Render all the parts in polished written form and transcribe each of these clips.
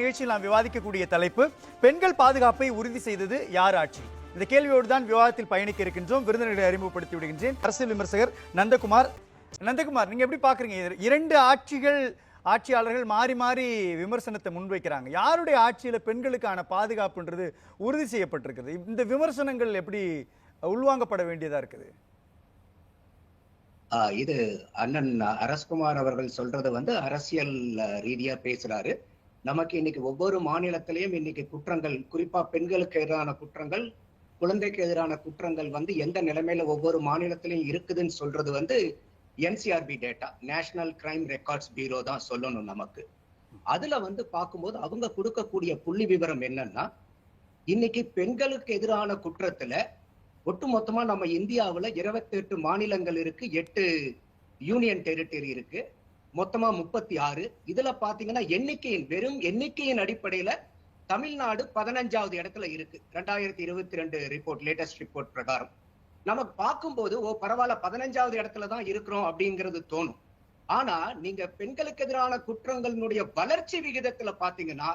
நிகழ்ச்சியில் நாம் விவாதிக்கக்கூடிய தலைப்பு பெண்கள் பாதுகாப்பை உறுதி செய்தது யார் ஆட்சி? இந்த கேள்வியோடு தான் விவாதத்தில் பயணிக்க இருக்கின்றோம். விருந்தினர்களை அறிமுகப்படுத்தி விடுகின்றேன். அரசியல் விமர்சகர் நந்தகுமார். நீங்க எப்படி பாக்குறீங்க? இரண்டு ஆட்சியாளர்கள் மாறி மாறி விமர்சனத்தை முன்வைக்கிறாங்க. யாருடைய ஆட்சியில பெண்களுக்கான பாதுகாப்புன்றது உறுதி செய்யப்பட்டிருக்குது? இந்த விமர்சனங்கள் எப்படி உள்வாங்கப்பட வேண்டியதா இருக்குது? இது அண்ணன் அரஸ்குமார் அவர்கள் சொல்றது அரசியல் ரீதியா பேசுறாரு. நமக்கு இன்னைக்கு ஒவ்வொரு மாநிலத்திலையும் இன்னைக்கு குற்றங்கள், குறிப்பா பெண்களுக்கு எதிரான குற்றங்கள், குழந்தைக்கு எதிரான குற்றங்கள் எந்த நிலைமையில ஒவ்வொரு மாநிலத்திலையும் இருக்குதுன்னு சொல்றது NCRB data, national crime records bureau தான் சொல்லணும் நமக்கு. அதுல பார்க்கும்போது அவங்க கொடுக்கக்கூடிய புள்ளி விவரம் என்னன்னா, இன்னைக்கு பெண்களுக்கு எதிரான குற்றத்துல ஒட்டுமொத்தமா நம்ம இந்தியாவுல 28 மாநிலங்கள் இருக்கு, 8 யூனியன் டெரிட்டரி இருக்கு, மொத்தமா 36. இதுல பாத்தீங்கன்னா வெறும் எண்ணிக்கையின் அடிப்படையில தமிழ்நாடு 15வது இடத்துல இருக்கு 2022 ரிப்போர்ட், லேட்டஸ்ட் ரிப்போர்ட் பிரகாரம். நமக்கு பார்க்கும்போது பரவாயில்ல 15வது இடத்துல தான் இருக்கிறோம் அப்படிங்கிறது தோணும். ஆனா நீங்க பெண்களுக்கு எதிரான குற்றங்களுடைய வளர்ச்சி விகிதத்துல பாத்தீங்கன்னா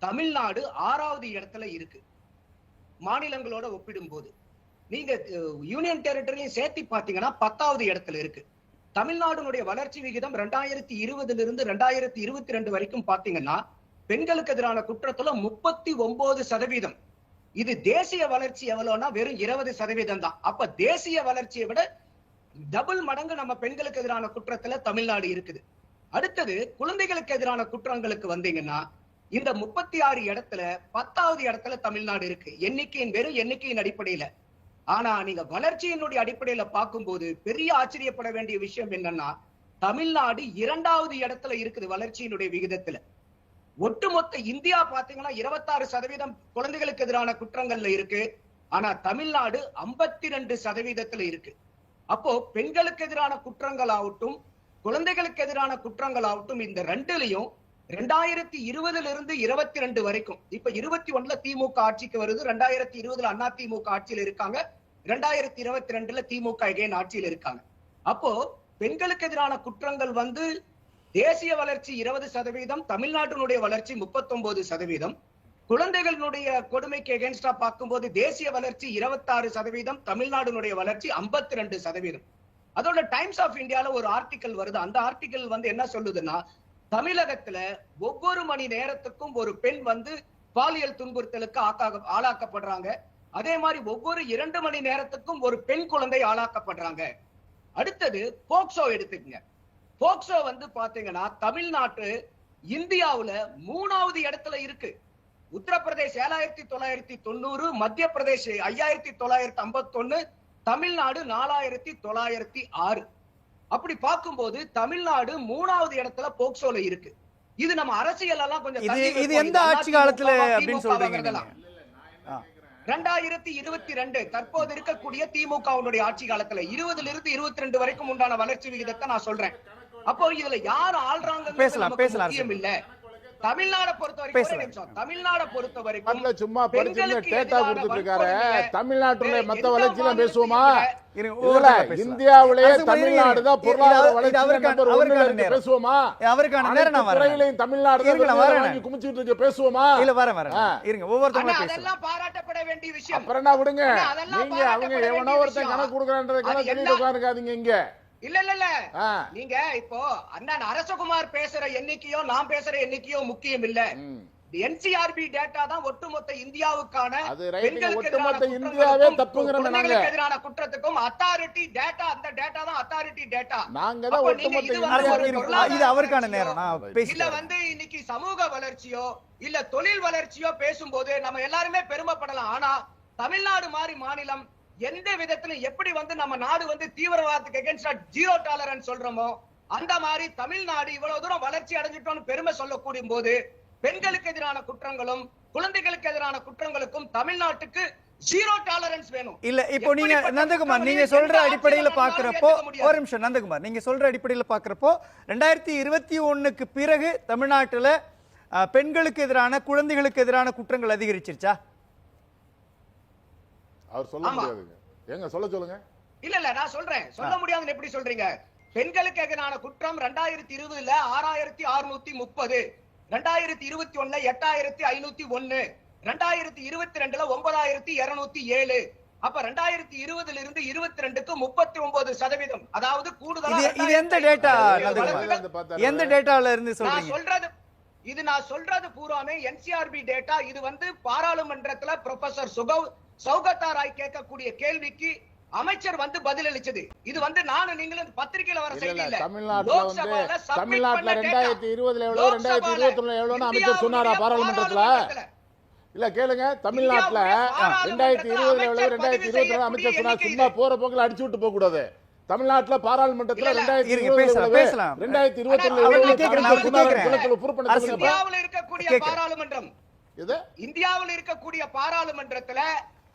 தமிழ்நாடு 6வது இடத்துல இருக்கு மாநிலங்களோட ஒப்பிடும் போது. நீங்க யூனியன் டெரிட்டரியும் சேர்த்து பாத்தீங்கன்னா 10வது இடத்துல இருக்கு. தமிழ்நாடுடைய வளர்ச்சி விகிதம் 2020 இருந்து 2022 வரைக்கும் பாத்தீங்கன்னா பெண்களுக்கு எதிரான குற்றத்துல 39%. இது தேசிய வளர்ச்சி எவ்வளவுனா வெறும் 20% தான். அப்ப தேசிய வளர்ச்சியை விட டபுள் மடங்கு நம்ம பெண்களுக்கு எதிரான குற்றத்துல தமிழ்நாடு இருக்குது. அடுத்தது குழந்தைகளுக்கு எதிரான குற்றங்களுக்கு வந்தீங்கன்னா இந்த 36 இடத்துல 10வது இடத்துல தமிழ்நாடு இருக்கு, வெறும் எண்ணிக்கையின் அடிப்படையில. ஆனா நீங்க வளர்ச்சியினுடைய அடிப்படையில பார்க்கும்போது பெரிய ஆச்சரியப்பட வேண்டிய விஷயம் என்னன்னா, தமிழ்நாடு 2வது இடத்துல இருக்குது வளர்ச்சியினுடைய விகிதத்துல. ஒட்டுமொத்த இந்தியா பாத்தீங்கன்னா 26% குழந்தைகளுக்கு எதிரான குற்றங்கள்ல இருக்கு. ஆனா தமிழ்நாடு 52% இருக்கு. அப்போ பெண்களுக்கு எதிரான குற்றங்கள் ஆகட்டும், குழந்தைகளுக்கு எதிரான குற்றங்கள் ஆகட்டும், இந்த ரெண்டுலயும் 2020 இருந்து 22 வரைக்கும், இப்ப 21ல திமுக ஆட்சிக்கு வருது, 2020ல அண்ணா திமுக ஆட்சியில் இருக்காங்க, 2022ல திமுக எகைன் ஆட்சியில் இருக்காங்க. அப்போ பெண்களுக்கு எதிரான குற்றங்கள் தேசிய வளர்ச்சி 20%, தமிழ்நாட்டினுடைய வளர்ச்சி 39%. குழந்தைகளுடைய கொடுமைக்கு எகென்ஸ்டா பார்க்கும்போது தேசிய வளர்ச்சி 26%, தமிழ்நாடுடைய வளர்ச்சி 52%. அதோட டைம்ஸ் ஆஃப் இந்தியால ஒரு ஆர்டிக்கல் வருது. அந்த ஆர்டிக்கல் என்ன சொல்லுதுன்னா, தமிழகத்துல ஒவ்வொரு மணி நேரத்துக்கும் ஒரு பெண் பாலியல் துன்புறுத்தலுக்கு ஆளாக்கப்படுறாங்க. அதே மாதிரி ஒவ்வொரு 2 மணி நேரத்துக்கும் ஒரு பெண் குழந்தை ஆளாக்கப்படுறாங்க. அடுத்தது போக்சோ எடுத்துக்கங்க. போக்சோ பாத்தீங்கன்னா தமிழ்நாட்டு இந்தியாவுல 3வது இடத்துல இருக்கு. உத்தரப்பிரதேஷ் 7990, மத்திய பிரதேஷ் 5951, தமிழ்நாடு 4906. அப்படி பார்க்கும்போது தமிழ்நாடு 3வது இடத்துல போக்சோல இருக்கு. இது நம்ம அரசியல் எல்லாம் கொஞ்சம் இது எந்த ஆட்சி காலத்துல அப்படின்னு சொல்றீங்க? 2022 தற்போது இருக்கக்கூடிய திமுகவுடைய ஆட்சி காலத்துல 20 இருந்து 22 வரைக்கும் உண்டான வளர்ச்சி விகிதத்தை நான் சொல்றேன். அப்போ இதுல யார் ஆள்றாங்க முக்கியம் இல்ல. தமிழ்நாடை பொறுத்த வரைக்கும் சும்மா தமிழ்நாட்டுல மத்த வளர்ச்சி எல்லாம் பேசுவோமா? இந்தியாவிலேயே தமிழ்நாடு தான் பொருளாதார வளர்ச்சி பேசுவோமா? தமிழ்நாடு குமிச்சுட்டு இருக்க பேசுவோமா? அதெல்லாம் பாராட்டப்பட வேண்டிய விஷயம். அப்புறம் என்ன விடுங்க, நீங்க அவங்க எவனோ ஒருத்தன் கணக்கு கொடுக்கறன்றத கணக்கு உட்கார்ந்துக்காதீங்க இங்க. இல்ல நீங்க இப்போ அண்ணன் அரசகுமார் பேசுற எண்ணிக்கையோ நான் பேசுற எண்ணிக்கையோ முக்கியம் இல்ல. என்சிஆர்பி டேட்டா தான் ஒட்டுமொத்த இந்தியாவுக்கான எதிரான குற்றத்துக்கும் அத்தாரிட்டி டேட்டா. அந்த டேட்டா தான் அத்தாரிட்டி டேட்டா. இது அவருக்கான நேரம். இல்ல இன்னைக்கு சமூக வளர்ச்சியோ இல்ல தொழில் வளர்ச்சியோ பேசும்போது நம்ம எல்லாருமே பெருமைப்படலாம். ஆனா தமிழ்நாடு மாதிரி மாநிலம் எந்த விதத்துல எப்படி நம்ம நாடு தீவிரவாதத்துக்கு எகென்ஸ்டா 0 டாலரன்ஸ் சொல்றோமோ, அந்த மாதிரி தமிழ்நாடு இவ்வளவு தூரம் வளர்ச்சி அடைஞ்சிட்டோம்னு பெருமை சொல்லக்கூடிய போது பெண்களுக்கு எதிரான குற்றங்களும் குழந்தைகளுக்கு எதிரான குற்றங்களுக்கும் தமிழ்நாட்டுக்கு 0 டாலரன்ஸ் வேணும். இல்ல இப்போ நீங்க நந்தகுமார் நீங்க சொல்ற அடிப்படையில பாக்குறப்போ, ஒரு நிமிஷம் நந்தகுமார், நீங்க சொல்ற அடிப்படையில பாக்குறப்போ 2021க்கு பிறகு தமிழ்நாட்டுல பெண்களுக்கு எதிரான குழந்தைகளுக்கு எதிரான குற்றங்கள் அதிகரிச்சிருச்சா? அவர் சொல்ல முடியாதுங்க. எங்க சொல்லுங்க. இல்ல நான் சொல்றேன். சொல்ல முடியாதுன்னு எப்படி சொல்றீங்க? பெண்களுக்கு எதிரான குற்றம் 2020ல 6630, 2021 8501, 2022 9207. அப்ப 2020 இருந்து 22க்கு 39%. அதாவது கூடுதலா இது எந்த டேட்டா நந்தகுமார்? எந்த டேட்டால இருந்து சொல்றீங்க? நான் சொல்றது பூராமே NCRB டேட்டா. இது வந்து பாராளுமன்றத்துல ப்ரொஃபசர் சௌகதா ராய் கேட்கக்கூடிய கேள்விக்கு அமைச்சர் வந்து பதில் அளிச்சது. இது வந்து நானும் நீங்களும் பத்திரிகையில வர செய்தி இல்ல. தமிழ்நாட்டுல 2020 எவ்வளவு 2021 எவ்வளவுன்னு அமைச்சர் சொன்னாரா பாராளுமன்றத்துல? இல்ல கேளுங்க, தமிழ்நாட்டுல 2020 எவ்வளவு 2021 அமைச்சர் சொன்னா சும்மா போற போக்குல அடிச்சு விட்டு போக கூடாது. தமிழ்நாட்டுல பாராளுமன்றத்துல 2020 இருக்கக்கூடிய பாராளுமன்றத்துல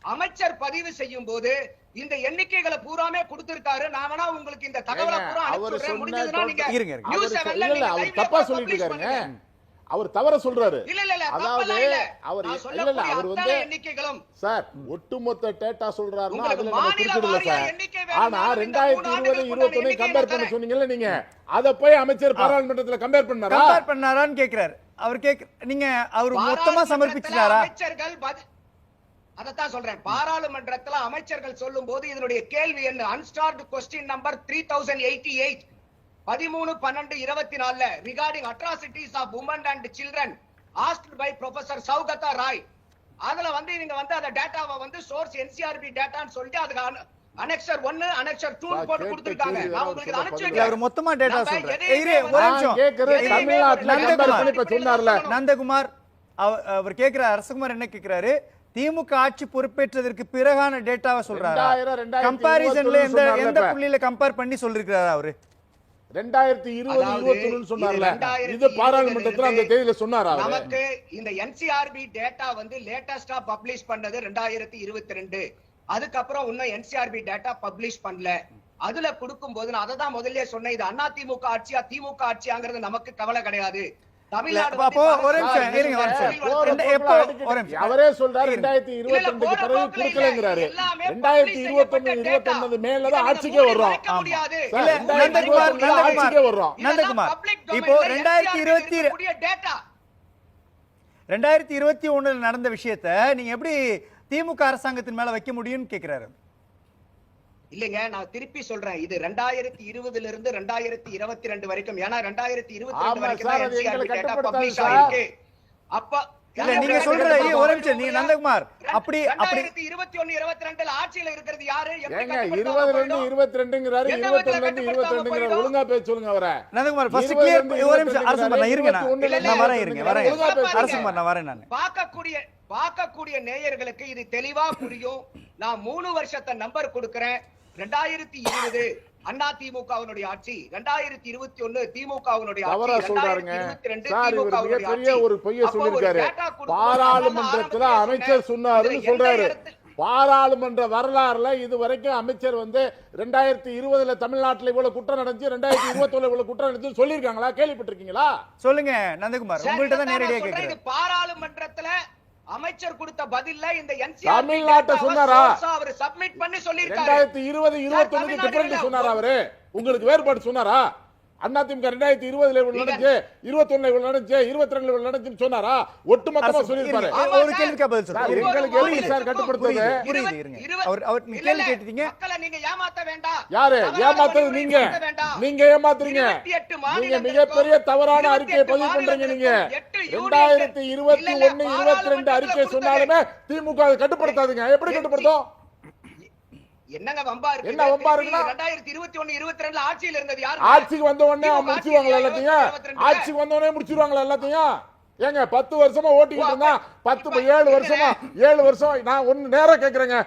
அமைச்சர் பதிவு செய்யும் போது இந்த எண்ணிக்கைகளை பூராமே கொடுத்திருக்காரு. நான் வேணா உங்களுக்கு இந்த தகவலை பூரா அனுப்பிடுறேன். முடிஞ்சதுன்னா நீங்க அவர் தப்பா சொல்லிட்டு இருக்காருங்க. அவர் தவற சொல்றாரு. அதாவது அவர் அவர் வந்து சார் ஒட்டுமொத்த டேட்டா சொல்றாருன்னா அதுல நம்ம குறிப்பிடல சார். ஆனா 2020 21 கம்பேர் பண்ண சொன்னீங்கல்ல நீங்க, அத போய் அமைச்சர் பாராளுமன்றத்துல கம்பேர் பண்ணாரான்னு கேக்குறாரு. அவர் நீங்க அவர் மொத்தமா சமர்ப்பிச்சாரா? அமைச்சர்கள் அதத்தான் சொல்றேன். பாராளுமன்றத்துல அமைச்சர்கள் சொல்லும் போது இதனுடைய கேள்வி என்ன? Unstarred question number 3088 13/12/24 regarding atrocities of women and children asked by Professor Saugata Roy. அதுல வந்து இவங்க வந்து அந்த டேட்டாவை வந்து சோர்ஸ் NCRB டேட்டான்னு சொல்லிட்டு அதுக்கு அனெக்சர் 1 அனெக்சர் 2 போட்டு கொடுத்திருக்காங்க. நான் உங்களுக்கு அனுப்பிச்சு வைக்கிறேன். அவர் மொத்தமா டேட்டா சொல்றாரு. ஒரு நிமிஷம் தமிழ்நாட்டுல கம்பேர் பண்ணி இப்ப சொன்னார்ல நந்தகுமார், அவர் கேக்குற அரசகுமார் என்ன கேக்குறாரு? திமுக ஆட்சி பொறுப்பேற்றதற்கு பிறகான டேட்டாவை சொல்றாரு. கம்பாரிசன்ல எந்த புள்ளியில கம்பேர் பண்ணி சொல்லிருக்காரு அவரு? 2020-21 சொன்னார்ல, இது பாராளுமன்றத்துல அந்த தேதியில சொன்னாரா? நமக்கு இந்த NCRB டேட்டா வந்து லேட்டஸ்டா பப்ளிஷ் பண்ணது 2022. அதுக்கப்புறம் இன்னும் NCRB டேட்டா பப்ளிஷ் பண்ணல. அதுல கொடுக்கும் போது நான் அதை தான் முதல்ல சொன்னேன். இது அண்ணா திமுக ஆட்சியா திமுக ஆட்சியாங்கிறது நமக்கு கவலை கிடையாது. அவரே சொல்றாரு 2022 பிறகு கொடுக்கலங்கிறாரு. 2021 மேலதான் ஆட்சிக்கே வர்றோம். நந்தகுமார், இப்போ 2021 நடந்த விஷயத்தை நீங்க எப்படி திமுக அரசாங்கத்தின் மேல வைக்க முடியும்னு கேக்குறாரு. இல்லங்க, நான் திருப்பி சொல்றேன். இது 2020 இருந்து 2022 வரைக்கும். ஏன்னா 2022 வரைக்கும் தான் NCRB டேட்டா பப்ளிஷ் ஆயிருக்கு. அப்ப இல்ல நீங்க சொல்ற ஒரு நிமிஷம், நீங்க நந்தகுமார் அப்படி 2021 22 ஆட்சியில இருக்கிறது யாரு? ஏங்க 20 22ங்கறாரு, 21 22ங்கறாரு. ஒழுங்கா பேச சொல்லுங்க அவரை. நந்தகுமார் ஃபர்ஸ்ட் கிளியர் ஒரு நிமிஷம் அரசகுமார் நான் இருங்க, நான் வரேன் அரசகுமார் நான் வரேன். நான் பார்க்கக்கூடிய நேயர்களுக்கு இது தெளிவா புரியும். நான் 3 வருஷத்தை நம்பர் கொடுக்கிறேன். 2020 அண்ணா திமுகவினுடைய ஆட்சி, 2021 திமுகவினுடைய ஆட்சி, 2022 திமுகவினுடைய ஆட்சி. ஒரு பொய்ய சொல்லிருக்காரு. பாராளுமன்றத்துல அமைச்சர் சொன்னாருன்னு சொல்றாரு. பாராளுமன்ற வரலாறுல இதுவரைக்கும் அமைச்சர் வந்து 2020 தமிழ்நாட்டுல இவ்வளவு குற்றம் நடந்துச்சு, 2021 இவ்வளவு குற்றம் நடந்துச்சு சொல்லிருக்காங்களா? கேள்விப்பட்டிருக்கீங்களா? சொல்லுங்க நந்தகுமார், உங்கள்ட்ட தான் நேரடியா கேக்குறேன். பாராளுமன்றத்துல அமைச்சர் கொடுத்த பதில்ல இந்த தமிழ்நாட்டை சொன்னாரா? அவர் சப்மிட் பண்ணி சொல்லிருக்காரு. 2020 21 டிஃபரண்ட் சொன்னாரா அவரு? உங்களுக்கு வேறுபாடு சொன்னாரா? அதிமுக 2020 இவ்வளவு நடந்துச்சு, 21 இவ்வளவு நடந்துச்சு, 22 இவ்வளவு நடந்துச்சுன்னு சொன்னாரா? ஒட்டுமொத்தமா சொல்லிருப்பாரு. ஒரு கேள்விக்கு பதில் சொல்லுங்க. எங்களுக்கு எப்படி சார் கட்டுப்படுத்துறது? அவர் கேள்வி கேட்டீங்க. மக்களை நீங்க ஏமாத்த வேண்டாம். யாரு ஏமாத்துறது? நீங்க ஏமாத்துறீங்க. நீங்க மிகப்பெரிய தவறான அறிக்கையை பதிவு பண்றீங்க. நீங்க 2021 22 அறிக்கை சொன்னாலுமே திமுக கட்டுப்படுத்தாதுங்க. எப்படி கட்டுப்படுத்தும்? என்னங்க வம்பா இருக்கு? என்ன வம்பா இருக்குன்னா 2021 22 ஆட்சியில இருந்தது யாரு? ஆட்சிக்கு வந்த உடனே முடிச்சிருவாங்களா எல்லாத்தையும்? ஆட்சிக்கு வந்த உடனே முடிச்சிருவாங்களா எல்லாத்தையும்? ஏங்க 10 வருஷமா ஓட்டிக்கிட்டு இருந்தா 7 வருஷம் நான் ஒன்னு நேரம் கேக்குறேங்க.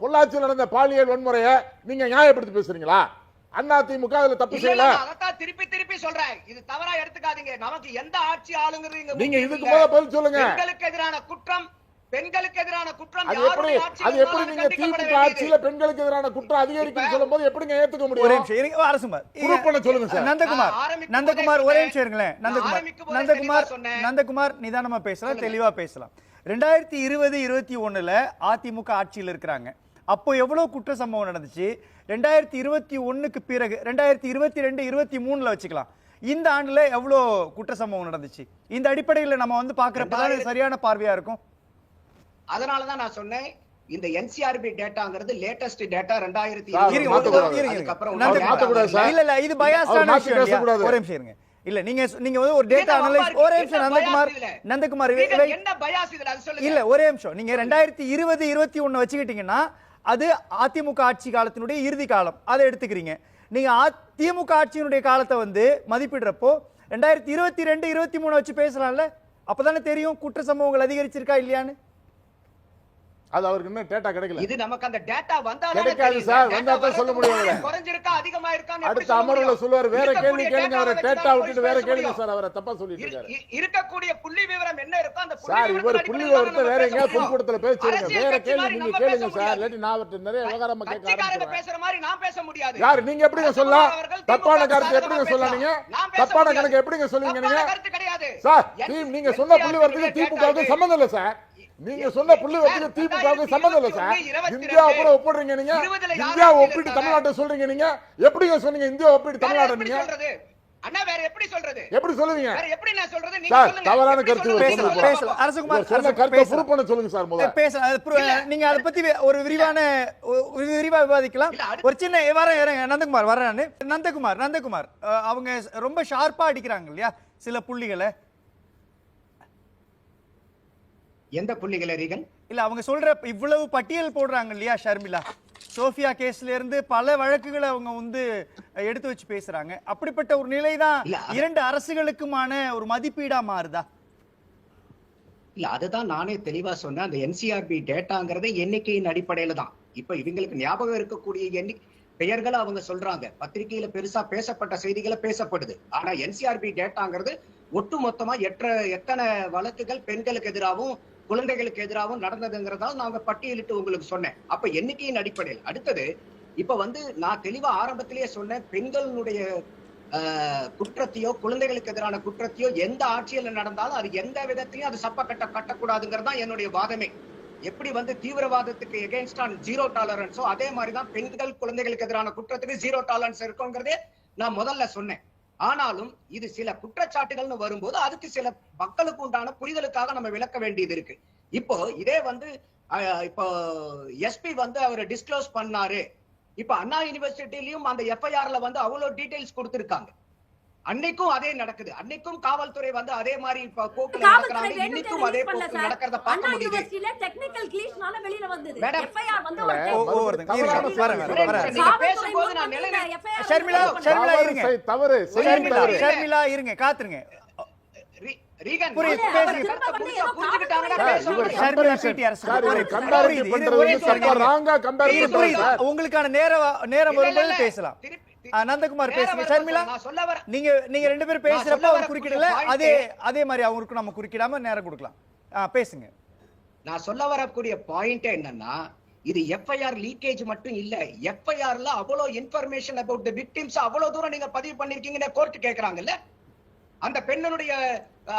பொள்ளாச்சியில் நடந்த பாலியல் வன்முறையை நீங்க நியாயப்படுத்தி பேசுறீங்களா? அண்ணா திமுக அதுல தப்பு செய்யல. அதான் திருப்பி சொல்றேன். இது தவறா எடுத்துக்காதீங்க. நமக்கு எந்த ஆட்சி ஆளுங்கிறது நீங்க இதுக்கு மேல பதில் சொல்லுங்க. பெண்களுக்கு எதிரான குற்றம் அது எப்படி நீங்க திமுக ஆட்சியில பெண்களுக்கு எதிரான குற்றம் அதிகரிக்கும் சொல்லும்போது எப்படிங்க ஏத்துக்க முடியும்? சொல்லுங்க சார். நந்தகுமார் ஒரே நிமிஷம் இருங்களேன். நந்தகுமார் நிதானமா பேசலாம், தெளிவா பேசலாம். 2020 21ல அதிமுக ஆட்சியில் இருக்கிறாங்க. அப்போ எவ்வளவு குற்ற சம்பவம் நடந்துச்சு? 2021க்கு பிறகு 2022 23ல வச்சுக்கலாம். இந்த ஆண்டுல எவ்வளவு குற்ற சம்பவம் நடந்துச்சு? இந்த அடிப்படையில் நம்ம வந்து பாக்குறப்ப சரியான பார்வையா இருக்கும். அதனாலதான் நான் சொன்னேன் இந்த என்சிஆர்பி டேட்டாங்கிறது லேட்டஸ்ட் டேட்டா 2020. இல்ல இல்ல இது பயாஸ்டான விஷயம் இல்லையா? ஒரே நிமிஷம் இருங்க. இல்ல நீங்க வந்து ஒரு டேட்டா அனலைஸ் ஒரே நிமிஷம் நந்தகுமார் என்ன பயாஸ் இதுல அது சொல்லுங்க. இல்ல ஒரே நிமிஷம். நீங்க 2020 21 வச்சுக்கிட்டீங்கன்னா அது அதிமுக ஆட்சி காலத்தினுடைய இறுதி காலம், அதை எடுத்துக்கிறீங்க. நீங்க அதிமுக ஆட்சியினுடைய காலத்தை வந்து மதிப்பிடுறப்போ 2022 23 வச்சு பேசலாம்ல? அப்பதானே தெரியும் குற்ற சம்பவங்கள் அதிகரிச்சிருக்கா இல்லையான்னு. அது அவருக்கு இன்னும் டேட்டா கிடைக்கல. இது நமக்கு அந்த டேட்டா வந்தாலே கிடைக்காது சார். வந்தா தான் சொல்ல முடியும். குறைஞ்சிருக்கா அதிகமா இருக்கான்னு அடுத்த அமர்வுல சொல்லுவார். வேற கேள்வி கேளுங்க. அவரை டேட்டா விட்டுட்டு வேற கேளுங்க சார். அவரை தப்பா சொல்லிட்டு இருக்காரு. இருக்கக்கூடிய புள்ளி விவரம் என்ன இருக்கோ அந்த சார் இவர் புள்ளி விவரத்தை வேற எங்கயா பொதுக்கூட்டத்துல பேசுறீங்க. வேற கேள்வி நீங்க கேளுங்க சார். இல்லாட்டி நான் அவர்ட்ட நிறைய விவகாரமா கேட்க ஆரம்பிக்கிறேன். பேசுற மாதிரி நான் பேச முடியாது. யார் நீங்க எப்படிங்க சொல்லலாம்? தப்பான கருத்து எப்படிங்க சொல்லலாம்? நீங்க தப்பான கணக்கு எப்படிங்க சொல்லுவீங்க? நீங்க கருத்து கிடையாது சார். நீங்க சொன்ன புள்ளி விவரத்துக்கு திமுகவுக்கு சம்பந்தம் இல்ல சார். நீங்க சொன்ன புள்ளி விவரத்துக்கு திமுகவுக்கு சம்பந்தம் இல்ல சார். இந்தியா கூட ஒப்பிடுறீங்க நீங்க. இந்தியா ஒப்பிட்டு தமிழ்நாட்டை சொல்றீங்க நீங்க. எப்படிங்க சொன்னீங்க இந்தியா ஒப்பிட்டு தமிழ்நாடு? நீங்க அண்ணா வேற எப்படி சொல்றது? எப்படி சொல்லுவீங்க? வேற எப்படி நான் சொல்றது? நீங்க சார் சொல்லுங்க. தவறான கருத்து பேசல. அரசகுமார் சொன்ன கருத்தை ப்ரூவ் பண்ண சொல்லுங்க சார். முதல்ல பேச நீங்க அத பத்தி ஒரு விரிவா விவாதிக்கலாம். ஒரு சின்ன வரேன் நந்தகுமார் வரேன். நந்தகுமார் அவங்க ரொம்ப ஷார்ப்பா அடிக்கிறாங்க இல்லையா சில புள்ளிகளை? எந்த புள்ளிகளை ரீகன்? இல்ல அவங்க சொல்ற இவ்வளவு பட்டியல் போடுறாங்க இல்லையா ஷர்மிளா, சோஃபியா கேஸ்ல இருந்து பல வழக்குகளை அவங்க வந்து எடுத்து வச்சு பேசுறாங்க. அப்படிப்பட்ட ஒரு நிலைதான் இரண்டு அரசுகளுக்குமான ஒரு மதிப்பீடா மாறுதா? இல்ல அதுதான் நானே தெளிவா சொன்னேன். அந்த என்சிஆர்பி டேட்டாங்கிறது எண்ணிக்கையின் அடிப்படையில தான். இப்ப இவங்களுக்கு ஞாபகம் இருக்கக்கூடிய பெயர்களை அவங்க சொல்றாங்க. பத்திரிகையில பெருசா பேசப்பட்ட செய்திகளை பேசப்படுது. ஆனா என்சிஆர்பி டேட்டாங்கிறது ஒட்டு மொத்தமா எத்தனை வழக்குகள் பெண்களுக்கு எதிராகவும் குழந்தைகளுக்கு எதிராகவும் நடந்ததுங்கிறதால நாங்க பட்டியலிட்டு உங்களுக்கு சொன்னேன். அப்ப எண்ணிக்கையின் அடிப்படையில் அடுத்தது இப்ப வந்து நான் தெளிவா ஆரம்பத்திலேயே சொன்னேன், பெண்களுடைய குற்றத்தையோ குழந்தைகளுக்கு எதிரான குற்றத்தையோ எந்த ஆட்சியில நடந்தாலும் அது எந்த விதத்திலையும் அது சப்ப கட்டக்கூடாதுங்கிறது தான் என்னுடைய வாதமே. எப்படி வந்து தீவிரவாதத்துக்கு எகென்ஸ்டா 0 டாலரன்ஸோ அதே மாதிரிதான் பெண்கள் குழந்தைகளுக்கு எதிரான குற்றத்துக்கு 0 டாலரன்ஸ் இருக்குங்கிறதே நான் முதல்ல சொன்னேன். ஆனாலும் இது சில குற்றச்சாட்டுகள்னு வரும்போது அதுக்கு சில மக்களுக்கு உண்டான புரிதலுக்காக நம்ம விளக்க வேண்டியது இருக்கு. இப்போ இதே வந்து இப்போ எஸ்பி வந்து அவர் டிஸ்க்ளோஸ் பண்ணாரு. இப்ப அண்ணா யூனிவர்சிட்டியிலும் அந்த எஃப்ஐஆர்ல வந்து அவ்வளவு டீடைல்ஸ் கொடுத்திருக்காங்க. அன்னைக்கும் அதே நடக்குது. அன்னைக்கும் காவல்துறை வந்து அதே மாதிரி போக்குல நடக்கறாங்க. இன்னைக்கும் அதே போக்கு நடக்கிறத பார்க்க முடியுது. டெக்னிக்கல் கிளீஷ்னால வெளியில வந்தது. மேடம் எஃப்ஐஆர் வந்து நீங்க பேசும்போது நான் ஷர்மிளா இருங்க. தவறு ஷர்மிளா இருங்க, காத்துருங்க. ரீகன் உங்களுக்கான நேரம் வரும்போது பேசலாம். நந்தகுமார் பேசுங்க. ஷர்மிளா நீங்க ரெண்டு பேரும் பேசுறப்ப அவர் குறுக்கிடல, அதே மாதிரி அவங்களுக்கு நம்ம குறுக்கிடாம நேரம் கொடுக்கலாம். பேசுங்க. நான் சொல்ல வரக்கூடிய பாயிண்ட் என்னன்னா, இது எஃப்ஐஆர் லீக்கேஜ் மட்டும் இல்ல. எஃப்ஐஆர்ல அவ்வளவு இன்ஃபர்மேஷன் அபவுட் தி விக்டிம்ஸ் அவ்வளவு தூரம் நீங்க பதிவு பண்ணிருக்கீங்கன்னு கோர்ட் கேக்குறாங்கல்ல. அந்த பெண்ணுடைய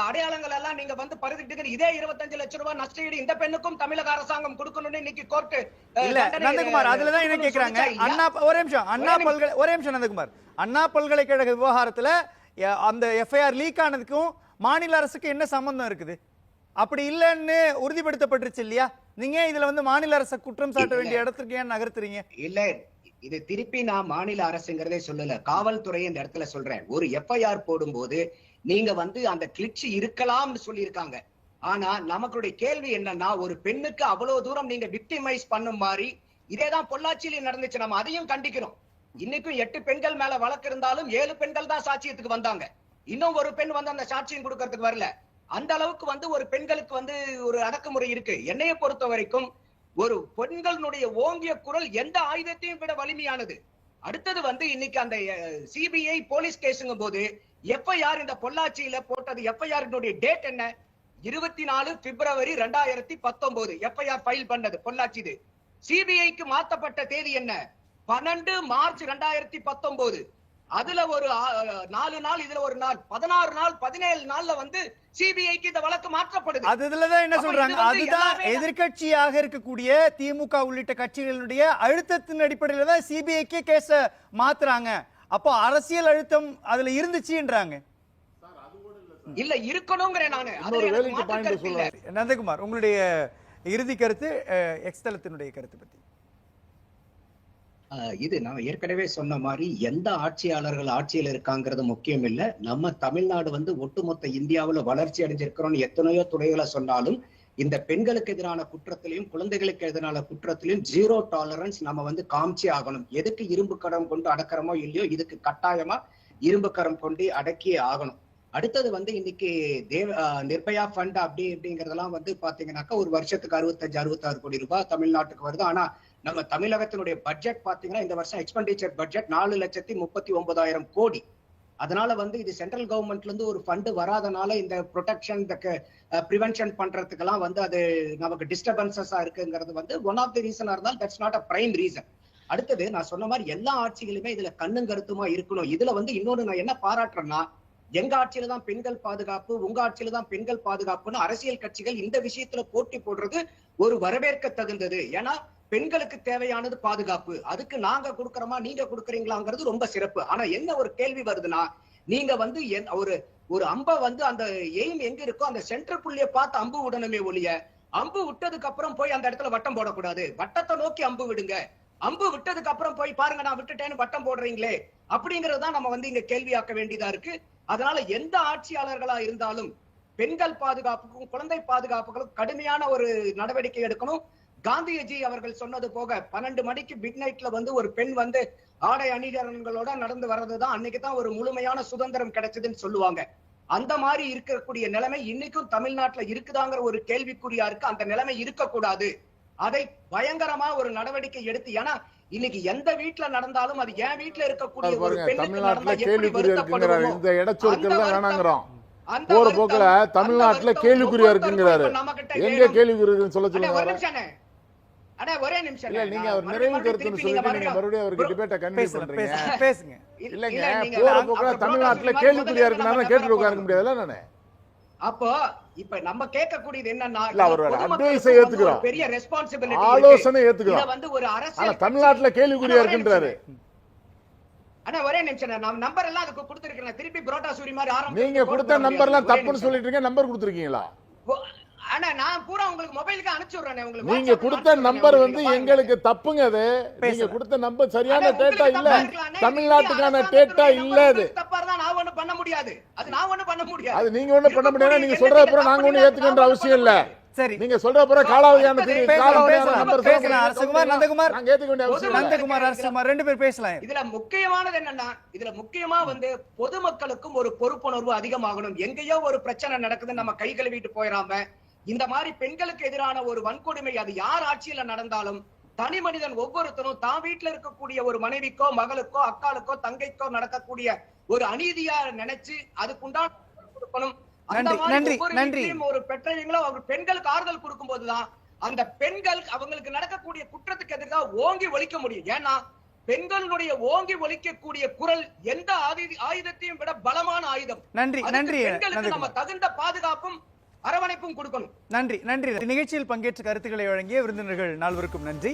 அடையாளங்கள் எல்லாம் நீங்க வந்து பரிந்துட்டு இதே 25 லட்சம் ரூபாய் நஷ்டஈடு இந்த பெண்ணுக்கும் தமிழக அரசாங்கம் கொடுக்கணும்னு இன்னைக்கு கோர்ட் இல்ல. நந்தகுமார் அதுலதான் என்ன கேக்குறாங்க, அண்ணா ஒரே நிமிஷம் நந்தகுமார், அண்ணா பல்கலைக்கழக விவகாரத்துல அந்த எஃப்ஐஆர் லீக் ஆனதுக்கும் மாநில அரசுக்கு என்ன சம்பந்தம் இருக்குது? அப்படி இல்லன்னு உறுதிப்படுத்தப்பட்டுருச்சு இல்லையா? நீங்க இதுல வந்து மாநில அரசு குற்றம் சாட்ட வேண்டிய இடத்துக்கு ஏன் நகர்த்துறீங்க? இல்ல இது திருப்பி நான் மாநில அரசுங்கிறதே சொல்லல, காவல்துறை இந்த இடத்துல சொல்றேன். ஒரு எஃப்ஐஆர் போடும்போது நீங்க வந்து அந்த கிளிட்ச் இருக்கலாம்னு சொல்லியிருக்காங்க. ஆனா நமக்குடைய கேள்வி என்னன்னா, ஒரு பெண்ணுக்கு அவ்வளவு தூரம் நீங்க விக்டிமைஸ் பண்ணும் மாதிரி இதேதான் பொள்ளாச்சியில நடந்துச்சு. நம்ம அதையும் கண்டிக்கிறோம். இன்னைக்கும் 8 பெண்கள் மேல வழக்கு இருந்தாலும் 7 பெண்கள் தான் சாட்சியத்துக்கு வந்தாங்க. இன்னும் ஒரு பெண் வந்து அந்த சாட்சியம் கொடுக்கறதுக்கு வரல. அந்த அளவுக்கு வந்து ஒரு பெண்களுக்கு வந்து ஒரு அடக்குமுறை இருக்கு. என்னைய பொறுத்த வரைக்கும் ஒரு பெண்களுடைய ஓங்கிய குரல் எந்த ஆயுதத்தையும் விட வலிமையானது. அடுத்தது வந்து இன்னைக்கு அந்த சிபிஐ போலீஸ் கேஸுங்கும் போது எஃப்ஐஆர் இந்த பொள்ளாச்சியில போட்டது எஃப்ஐஆர் டேட் என்ன? 24 பிப்ரவரி 2019 எஃப்ஐஆர் ஃபைல் பண்ணது பொள்ளாச்சி. இது சிபிஐக்கு மாத்தப்பட்ட தேதி என்ன? 12 மார்ச் 2019. அதுல ஒரு 4 நாள், இதுல ஒரு நாள், 16 நாள், 17 நாள்ல வந்து சிபிஐக்கு இந்த வழக்கு மாற்றப்படுது. அதுலதான் என்ன சொல்றாங்க, அதுதான் எதிர்கட்சியாக இருக்கக்கூடிய திமுக உள்ளிட்ட கட்சிகளுடைய அழுத்தத்தின் அடிப்படையில தான் சிபிஐக்கு கேஸ மாத்துறாங்க அப்போ அரசியல் அழுத்தம் அதுல இருந்துச்சுன்றாங்க. இல்ல இருக்கணும்ங்கறேன் நானு. இன்னொரு வேலைக்கு பாயிண்ட் சொல்றேன். நந்தகுமார், உங்களுடைய இறுதி கருத்து, எக்ஸ் தளத்தினுடைய கருத்து பத்தி. இது நான் ஏற்கனவே சொன்ன மாதிரி எந்த ஆட்சியாளர்கள் ஆட்சியில் இருக்காங்கிறது முக்கியம் இல்ல. நம்ம தமிழ்நாடு வந்து ஒட்டுமொத்த இந்தியாவுல வளர்ச்சி அடைஞ்சிருக்கிறோம்னு எத்தனையோ துறைகளை சொன்னாலும் இந்த பெண்களுக்கு எதிரான குற்றத்திலையும் குழந்தைகளுக்கு எதிரான குற்றத்திலையும் 0 டாலரன்ஸ் நம்ம வந்து காமிச்சே ஆகணும். எதுக்கு இரும்பு கரம் கொண்டு அடக்கிறோமோ இல்லையோ இதுக்கு கட்டாயமா இரும்பு கரம் கொண்டு அடக்கியே ஆகணும். அடுத்தது வந்து இன்னைக்கு நிர்பயா ஃபண்ட் அப்படிங்கிறதெல்லாம் வந்து பாத்தீங்கன்னாக்கா ஒரு வருஷத்துக்கு 65-66 கோடி ரூபாய் தமிழ்நாட்டுக்கு வருது. ஆனா நம்ம தமிழகத்தினுடைய பட்ஜெட் பாத்தீங்கன்னா இந்த வருஷம் எக்ஸ்பெண்டிச்சர் பட்ஜெட் 4,39,000 கோடி. அதனால வந்து இது சென்ட்ரல் கவர்மெண்ட்ல இருந்து ஒரு ஃபண்ட் வராதனால இந்த ப்ரொடெக்ஷன் ப்ரிவென்ஷன் பண்றதுக்கெல்லாம் வந்து அது நமக்கு டிஸ்டர்பன்சஸா இருக்குங்கிறது வந்து ஒன் ஆஃப் தி ரீசனா இருந்தாலும் that's not a prime reason. அடுத்தது நான் சொன்ன மாதிரி எல்லா ஆட்சிகளுமே இதுல கண்ணும் கருத்துமா இருக்கணும். இதுல வந்து இன்னொன்னு நான் என்ன பாராட்டுறேன்னா, எங்க ஆட்சியில தான் பெண்கள் பாதுகாப்பு, உங்க ஆட்சியில தான் பெண்கள் பாதுகாப்புன்னு அரசியல் கட்சிகள் இந்த விஷயத்துல போட்டி போடுறது ஒரு வரவேற்க தகுந்தது. ஏன்னா பெண்களுக்கு தேவையானது பாதுகாப்பு, அதுக்கு நாங்க கொடுக்கறோமா நீங்க கொடுக்கறீங்களாங்கிறது ரொம்ப சிறப்பு. ஆனா என்ன ஒரு கேள்வி வருதுன்னா, நீங்க வந்து ஒரு அம்பை வந்து அந்த எய்ம் எங்க இருக்கோ அந்த சென்டர் புள்ளிய பார்த்து அம்பு விடணுமே ஒழிய, அம்பு விட்டதுக்கு அப்புறம் போய் அந்த இடத்துல வட்டம் போடக்கூடாது. வட்டத்தை நோக்கி அம்பு விடுங்க. அம்பு விட்டதுக்கு அப்புறம் போய் பாருங்க நான் விட்டுட்டேன்னு வட்டம் போடுறீங்களே அப்படிங்கறதுதான் நம்ம வந்து இங்க கேள்வியாக்க வேண்டியதா இருக்கு. அதனால எந்த ஆட்சியாளர்களா இருந்தாலும் பெண்கள் பாதுகாப்புக்கும் குழந்தை பாதுகாப்புக்கும் கடுமையான ஒரு நடவடிக்கை எடுக்கணும். காந்திஜி அவர்கள் சொன்னது போக 12 மணிக்கு மிட் நைட்ல வந்து ஒரு பெண் வந்து ஆடை அணிகலன்களோட நடந்து வர்றதுதான் அன்னைக்குதான் ஒரு முழுமையான சுதந்திரம் கிடைச்சதுன்னு சொல்லுவாங்க. அந்த மாதிரி இருக்கக்கூடிய நிலைமை இன்னைக்கும் தமிழ்நாட்டுல இருக்குதாங்கிற ஒரு கேள்விக்குறியா இருக்கு. அந்த நிலைமை இருக்கக்கூடாது. அதை பயங்கரமா ஒரு நடவடிக்கை எடுத்து, ஏன்னா இன்னைக்கு எந்த வீட்டுல நடந்தாலும் அது என் வீட்டுல இருக்கக்கூடிய ஒரு பெண்ணுக்கு நடந்தா எப்படி வருத்தப்படுவோமோ இந்த இடச்சொற்கள் வேணாங்கிறோம். போற போக்குல தமிழ்நாட்டுல கேள்விக்குறியா இருக்குங்கிறாரு. எங்க கேள்விக்குறி இருக்குன்னு சொல்ல சொல்லுங்க. ஒரே நிமிஷம் இல்ல, நீங்க அவர் நிறைவு கருத்துன்னு சொல்லிட்டு நீங்க மறுபடியும் அவருக்கு டிபேட்டை கன்வின்ஸ் பண்றீங்க. பேசுங்க. இல்லங்க, போற போக்குல தமிழ்நாட்டுல கேள்விக்குறியா இருக்குன்னு கேட்டு உட்கார்க்க முடியாதுல்ல. நானே அப்போ இப்ப நம்ம கேட்கக்கூடியது என்னன்னா, அட்வைஸை ஏத்துக்கிறோம், பெரிய ரெஸ்பான்சிபிலிட்டி, ஆலோசனை ஏத்துக்கிறோம். இத வந்து ஒரு அரசியல் தமிழ்நாட்டுல கேள்விக்குறியா இருக்குன்றாரு. அண்ணா ஒரே நிமிஷம், நான் நம்பர் எல்லாம் அதுக்கு கொடுத்திருக்கேன். திருப்பி புரோட்டா சூரி மாதிரி ஆரம்பிச்சு நீங்க கொடுத்த நம்பர் எல்லாம் தப்புன்னு சொல்லிட்டு இருக்கீங்க. நம்பர் கொடுத்திருக்கீங்களா? அண்ணா நான் பூரா உங்களுக்கு மொபைலுக்கு அனுப்பிச்சு விடுறேன். உங்களுக்கு நீங்க கொடுத்த நம்பர் வந்து எங்களுக்கு தப்புங்க. அது நீங்க கொடுத்த நம்பர் சரியான டேட்டா இல்ல. தமிழ்நாட்டுக்கான டேட்டா இல்ல. அது தப்பா இருந்தா நான் ஒண்ணும் பண்ண முடியாது. அது நான் ஒண்ணும் பண்ண முடியாது. அது நீங்க ஒண்ணும் பண்ண முடியாது. நீங்க சொல்ற அப்புறம் நாங்க ஒண்ணும் ஏத்துக்கின்ற அவசியம் இல்ல. சரி, நீங்க சொல்ற அப்புறம் காலாவதியான நம்பர் பேசலாம். அரசகுமார், நந்தகுமார், நாங்க ஏத்துக்க வேண்டிய அவசியம் இல்ல. நந்தகுமார், அரசகுமார் ரெண்டு பேர் பேசலாம். இதுல முக்கியமானது என்னன்னா, இதுல முக்கியமா வந்து பொதுமக்களுக்கும் ஒரு பொறுப்புணர்வு அதிகமாகணும். எங்கேயோ ஒரு பிரச்சனை நடக்குது, நம்ம கை கழுவிட்டு போயிடாம இந்த மாதிரி பெண்களுக்கு எதிரான ஒரு வன்கொடுமை அது யார் ஆட்சியில நடந்தாலும் தனி மனிதன் ஒவ்வொருத்தரும் தான் வீட்டுல இருக்கக்கூடிய ஒரு மனைவிக்கோ மகளுக்கோ அக்காளுக்கோ தங்கைக்கோ நடக்கக்கூடிய ஒரு அநீதியா நினைச்சு அதுக்குண்டான கொடுக்கணும். ஒரு பெற்றவங்களோ அவர் பெண்களுக்கு ஆறுதல் கொடுக்கும் போதுதான் அந்த பெண்கள் அவங்களுக்கு நடக்கக்கூடிய குற்றத்துக்கு எதிராக ஓங்கி ஒலிக்க முடியும். ஏன்னா பெண்களுடைய ஓங்கி ஒலிக்கக்கூடிய குரல் எந்த ஆயுதத்தையும் விட பலமான ஆயுதம். நன்றி நன்றி. பெண்களுக்கு நம்ம தகுந்த பாதுகாப்பும் அரவணைப்பும் கொடுக்கணும். நன்றி நன்றி. நிகழ்ச்சியில் பங்கேற்ற கருத்துக்களை வழங்கிய விருந்தினர்கள் நால்வருக்கும் நன்றி.